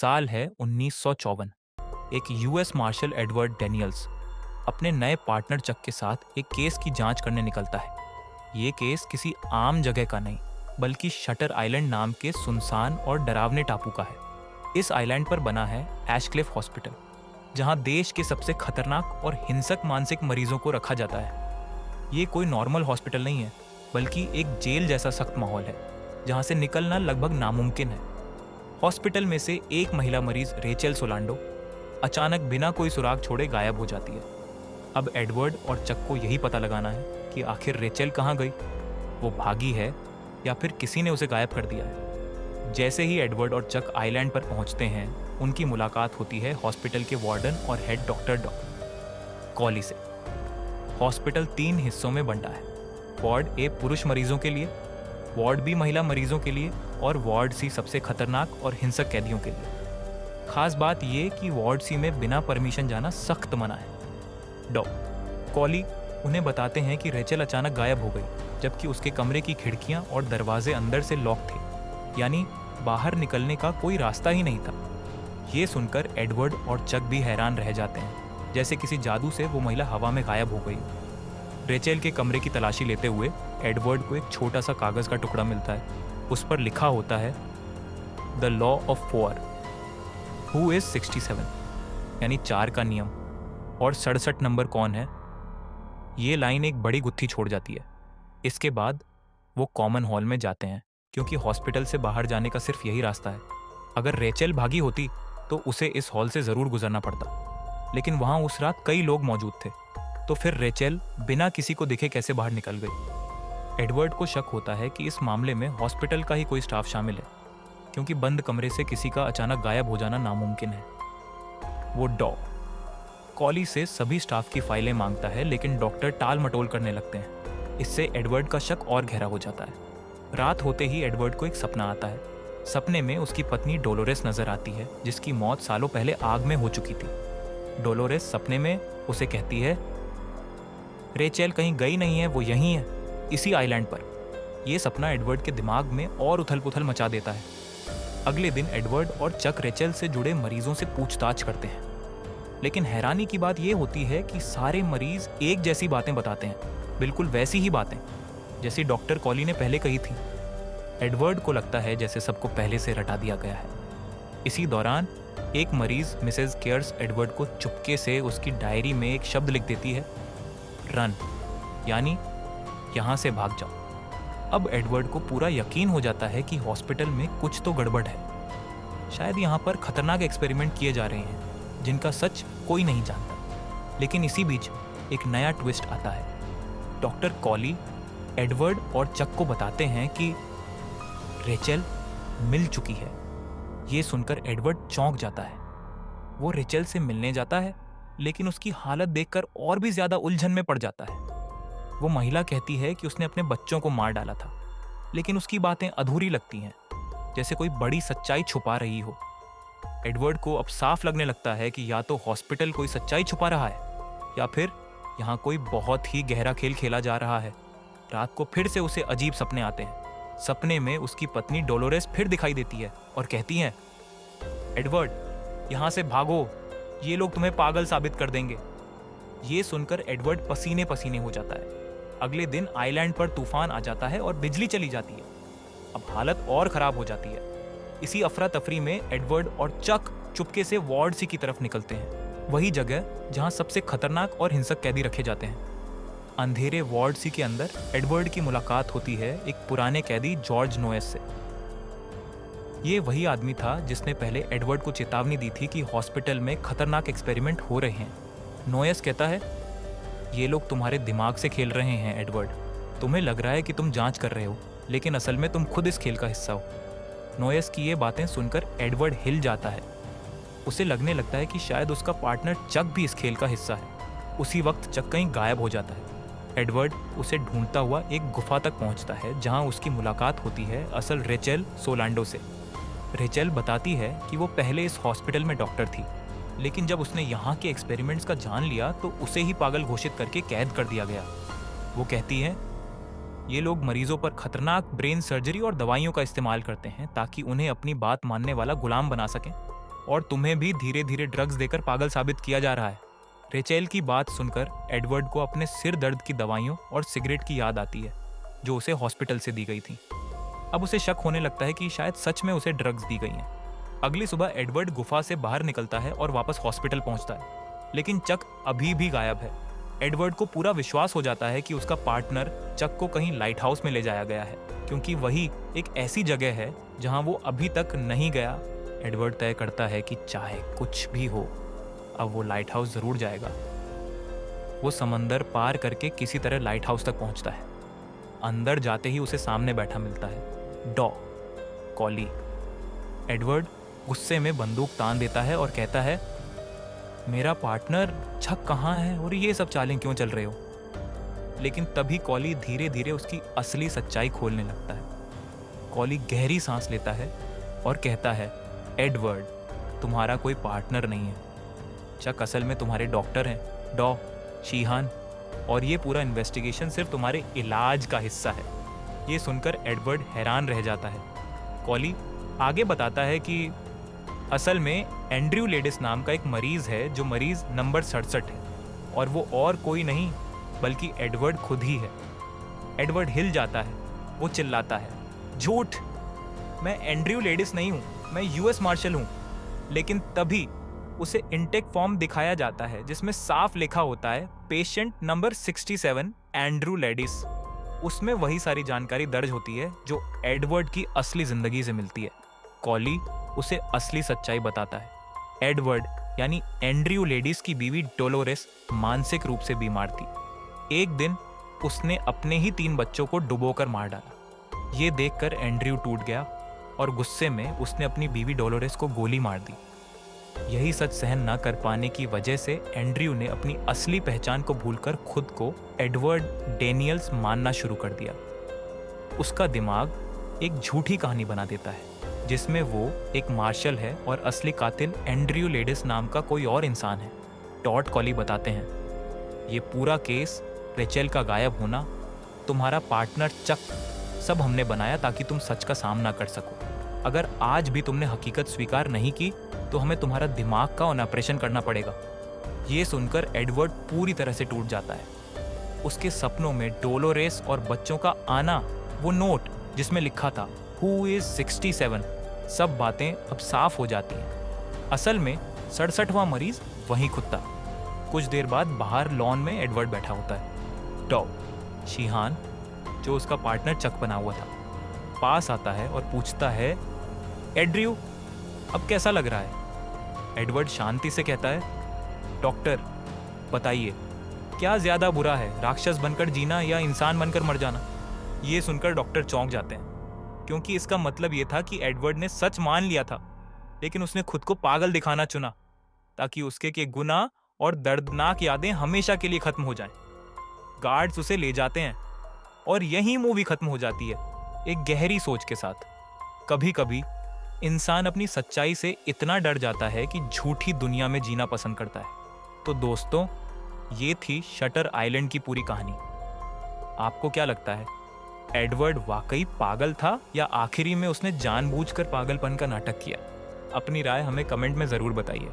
साल है 1954। एक यूएस मार्शल एडवर्ड डेनियल्स अपने नए पार्टनर चक के साथ एक केस की जांच करने निकलता है। ये केस किसी आम जगह का नहीं, बल्कि शटर आइलैंड नाम के सुनसान और डरावने टापू का है। इस आइलैंड पर बना है एशक्लिफ हॉस्पिटल, जहां देश के सबसे खतरनाक और हिंसक मानसिक मरीजों को रखा जाता है। ये कोई नॉर्मल हॉस्पिटल नहीं है, बल्कि एक जेल जैसा सख्त माहौल है, जहां से निकलना लगभग नामुमकिन है। हॉस्पिटल में से एक महिला मरीज रेचल सोलांडो अचानक बिना कोई सुराग छोड़े गायब हो जाती है। अब एडवर्ड और चक को यही पता लगाना है कि आखिर रेचल कहाँ गई। वो भागी है या फिर किसी ने उसे गायब कर दिया है। जैसे ही एडवर्ड और चक आइलैंड पर पहुंचते हैं, उनकी मुलाकात होती है हॉस्पिटल के वार्डन और हेड डॉक्टर कॉली से। हॉस्पिटल 3 हिस्सों में बंटा है। वार्ड ए पुरुष मरीजों के लिए, वार्ड बी महिला मरीजों के लिए और वार्ड सी सबसे खतरनाक और हिंसक कैदियों के लिए। खास बात यह कि वार्ड सी में बिना परमिशन जाना सख्त मना है। कॉली उन्हें बताते हैं कि रेचल अचानक गायब हो गई, जबकि उसके कमरे की खिड़कियां और दरवाजे अंदर से लॉक थे, यानी बाहर निकलने का कोई रास्ता ही नहीं था। ये सुनकर एडवर्ड और चक भी हैरान रह जाते हैं, जैसे किसी जादू से वो महिला हवा में गायब हो गई। रेचल के कमरे की तलाशी लेते हुए एडवर्ड को एक छोटा सा कागज का टुकड़ा मिलता है। उस पर लिखा होता है, the law of 4, who is 67, यानी 4 का नियम, और 67 नंबर कौन है। ये लाइन एक बड़ी गुत्थी छोड़ जाती है। इसके बाद वो कॉमन हॉल में जाते हैं, क्योंकि हॉस्पिटल से बाहर जाने का सिर्फ यही रास्ता है। अगर रेचल भागी होती तो उसे इस हॉल से ज़रूर गुजरना पड़ता, लेकिन वहाँ उस रात कई लोग मौजूद थे। तो फिर रेचल बिना किसी को दिखे कैसे बाहर निकल गई। एडवर्ड को शक होता है कि इस मामले में हॉस्पिटल का ही कोई स्टाफ शामिल है, क्योंकि बंद कमरे से किसी का अचानक गायब हो जाना नामुमकिन है। वो कॉली से सभी स्टाफ की फाइलें मांगता है, लेकिन डॉक्टर टाल मटोल करने लगते हैं। इससे एडवर्ड का शक और गहरा हो जाता है। रात होते ही एडवर्ड को एक सपना आता है। सपने में उसकी पत्नी डोलोरेस नजर आती है, जिसकी मौत सालों पहले आग में हो चुकी थी। डोलोरेस सपने में उसे कहती है, रेचल कहीं गई नहीं है, वो यहीं है, इसी आइलैंड पर। यह सपना एडवर्ड के दिमाग में और उथल पुथल मचा देता है। अगले दिन एडवर्ड और चक रेचल से जुड़े मरीजों से पूछताछ करते हैं, लेकिन हैरानी की बात यह होती है कि सारे मरीज एक जैसी बातें बताते हैं, बिल्कुल वैसी ही बातें जैसी डॉक्टर कॉली ने पहले कही थी। एडवर्ड को लगता है जैसे सबको पहले से रटा दिया गया है। इसी दौरान एक मरीज मिसेज केयर्स एडवर्ड को चुपके से उसकी डायरी में एक शब्द लिख देती है, रन, यानी यहाँ से भाग जाओ। अब एडवर्ड को पूरा यकीन हो जाता है कि हॉस्पिटल में कुछ तो गड़बड़ है। शायद यहाँ पर खतरनाक एक्सपेरिमेंट किए जा रहे हैं, जिनका सच कोई नहीं जानता। लेकिन इसी बीच एक नया ट्विस्ट आता है। डॉक्टर कॉली एडवर्ड और चक को बताते हैं कि रेचल मिल चुकी है। ये सुनकर एडवर्ड चौंक जाता है। वो रेचल से मिलने जाता है, लेकिन उसकी हालत देखकर और भी ज्यादा उलझन में पड़ जाता है। वो महिला कहती है कि उसने अपने बच्चों को मार डाला था, लेकिन उसकी बातें अधूरी लगती हैं, जैसे कोई बड़ी सच्चाई छुपा रही हो। एडवर्ड को अब साफ लगने लगता है कि या तो हॉस्पिटल कोई सच्चाई छुपा रहा है, या फिर यहाँ कोई बहुत ही गहरा खेल खेला जा रहा है। रात को फिर से उसे अजीब सपने आते हैं। सपने में उसकी पत्नी डोलोरेस फिर दिखाई देती है और कहती है, एडवर्ड, यहाँ से भागो, ये लोग तुम्हें पागल साबित कर देंगे। ये सुनकर एडवर्ड पसीने पसीने हो जाता है। अगले दिन आइलैंड पर तूफान आ जाता है और बिजली चली जाती है। अब हालत और खराब हो जाती है। इसी अफरा तफरी में एडवर्ड और चक चुपके से वार्ड सी की तरफ निकलते हैं, वही जगह जहां सबसे खतरनाक और हिंसक कैदी रखे जाते हैं। अंधेरे वार्ड सी के अंदर एडवर्ड की मुलाकात होती है एक पुराने कैदी जॉर्ज नोएस से। ये वही आदमी था जिसने पहले एडवर्ड को चेतावनी दी थी कि हॉस्पिटल में खतरनाक एक्सपेरिमेंट हो रहे हैं। नोएस कहता है, ये लोग तुम्हारे दिमाग से खेल रहे हैं एडवर्ड। तुम्हें लग रहा है कि तुम जांच कर रहे हो, लेकिन असल में तुम खुद इस खेल का हिस्सा हो। नोएस की ये बातें सुनकर एडवर्ड हिल जाता है। उसे लगने लगता है कि शायद उसका पार्टनर चक भी इस खेल का हिस्सा है। उसी वक्त चक कहीं गायब हो जाता है। एडवर्ड उसे ढूंढता हुआ एक गुफा तक पहुंचता है, जहां उसकी मुलाकात होती है असल रेचल सोलांडो से। रेचल बताती है कि वो पहले इस हॉस्पिटल में डॉक्टर थी, लेकिन जब उसने यहाँ के एक्सपेरिमेंट्स का जान लिया तो उसे ही पागल घोषित करके कैद कर दिया गया। वो कहती है, ये लोग मरीजों पर खतरनाक ब्रेन सर्जरी और दवाइयों का इस्तेमाल करते हैं ताकि उन्हें अपनी बात मानने वाला गुलाम बना सकें। और तुम्हें भी धीरे धीरे ड्रग्स देकर पागल साबित किया जा रहा है। रेचेल की बात सुनकर एडवर्ड को अपने सिर दर्द की दवाइयों और सिगरेट की याद आती है जो उसे हॉस्पिटल से दी गई थी। अब उसे शक होने लगता है कि शायद सच में उसे ड्रग्स दी गई हैं। अगली सुबह एडवर्ड गुफा से बाहर निकलता है और वापस हॉस्पिटल पहुंचता है, लेकिन चक अभी भी गायब है। एडवर्ड को पूरा विश्वास हो जाता है कि उसका पार्टनर चक को कहीं लाइट हाउस में ले जाया गया है, क्योंकि वही एक ऐसी जगह है जहां वो अभी तक नहीं गया। एडवर्ड तय करता है कि चाहे कुछ भी हो, अब वो लाइट हाउस जरूर जाएगा। वो समंदर पार करके किसी तरह लाइट हाउस तक पहुंचता है। अंदर जाते ही उसे सामने बैठा मिलता है डॉ कॉली। एडवर्ड गुस्से में बंदूक तान देता है और कहता है, मेरा पार्टनर छक कहाँ है और ये सब चालें क्यों चल रहे हो? लेकिन तभी कॉली धीरे धीरे उसकी असली सच्चाई खोलने लगता है। कॉली गहरी सांस लेता है और कहता है, एडवर्ड, तुम्हारा कोई पार्टनर नहीं है। चक असल में तुम्हारे डॉक्टर हैं, डॉ शीहान, और ये पूरा इन्वेस्टिगेशन सिर्फ तुम्हारे इलाज का हिस्सा है। ये सुनकर एडवर्ड हैरान रह जाता है। कॉली आगे बताता है कि असल में एंड्रयू लेडिस नाम का एक मरीज है, जो मरीज नंबर 67 है, और वो और कोई नहीं बल्कि एडवर्ड खुद ही है। एडवर्ड हिल जाता है। वो चिल्लाता है, झूठ, मैं एंड्रयू लेडिस नहीं हूँ, मैं यूएस मार्शल हूँ। लेकिन तभी उसे इंटेक फॉर्म दिखाया जाता है जिसमें साफ लिखा होता है पेशेंट नंबर 67 एंड्रयू लेडिस। उसमें वही सारी जानकारी दर्ज होती है जो एडवर्ड की असली जिंदगी से मिलती है। कॉली उसे असली सच्चाई बताता है। एडवर्ड यानी एंड्रयू लेडिस की बीवी डोलोरेस मानसिक रूप से बीमार थी। एक दिन उसने अपने ही 3 बच्चों को डुबोकर मार डाला। ये देखकर एंड्रयू टूट गया और गुस्से में उसने अपनी बीवी डोलोरेस को गोली मार दी। यही सच सहन न कर पाने की वजह से एंड्रयू ने अपनी असली पहचान को भूलकर खुद को एडवर्ड डेनियल्स मानना शुरू कर दिया। उसका दिमाग एक झूठी कहानी बना देता है जिसमें वो एक मार्शल है और असली कातिल एंड्रयू लेडिस नाम का कोई और इंसान है। टॉड कॉली बताते हैं, ये पूरा केस, रेचेल का गायब होना, तुम्हारा पार्टनर चक, सब हमने बनाया ताकि तुम सच का सामना कर सको। अगर आज भी तुमने हकीकत स्वीकार नहीं की तो हमें तुम्हारा दिमाग का ऑपरेशन करना पड़ेगा। ये सुनकर एडवर्ड पूरी तरह से टूट जाता है। उसके सपनों में डोलोरेस और बच्चों का आना, वो नोट जिसमें लिखा था हु इज 67, सब बातें अब साफ हो जाती हैं। असल में 67वां मरीज वहीं खुद था। कुछ देर बाद बाहर लॉन में एडवर्ड बैठा होता है। डॉ शीहान, जो उसका पार्टनर चक बना हुआ था, पास आता है और पूछता है, एंड्रयू, अब कैसा लग रहा है? एडवर्ड शांति से कहता है, डॉक्टर बताइए, क्या ज्यादा बुरा है, राक्षस बनकर जीना या इंसान बनकर मर जाना? ये सुनकर डॉक्टर चौंक जाते हैं, क्योंकि इसका मतलब ये था कि एडवर्ड ने सच मान लिया था, लेकिन उसने खुद को पागल दिखाना चुना ताकि उसके के गुनाह और दर्दनाक यादें हमेशा के लिए खत्म हो जाएं। गार्ड्स उसे ले जाते हैं और यही मूवी खत्म हो जाती है, एक गहरी सोच के साथ। कभी कभी इंसान अपनी सच्चाई से इतना डर जाता है कि झूठी दुनिया में जीना पसंद करता है। तो दोस्तों, ये थी शटर आइलैंड की पूरी कहानी। आपको क्या लगता है, एडवर्ड वाकई पागल था या आखिरी में उसने जानबूझकर पागलपन का नाटक किया? अपनी राय हमें कमेंट में ज़रूर बताइए।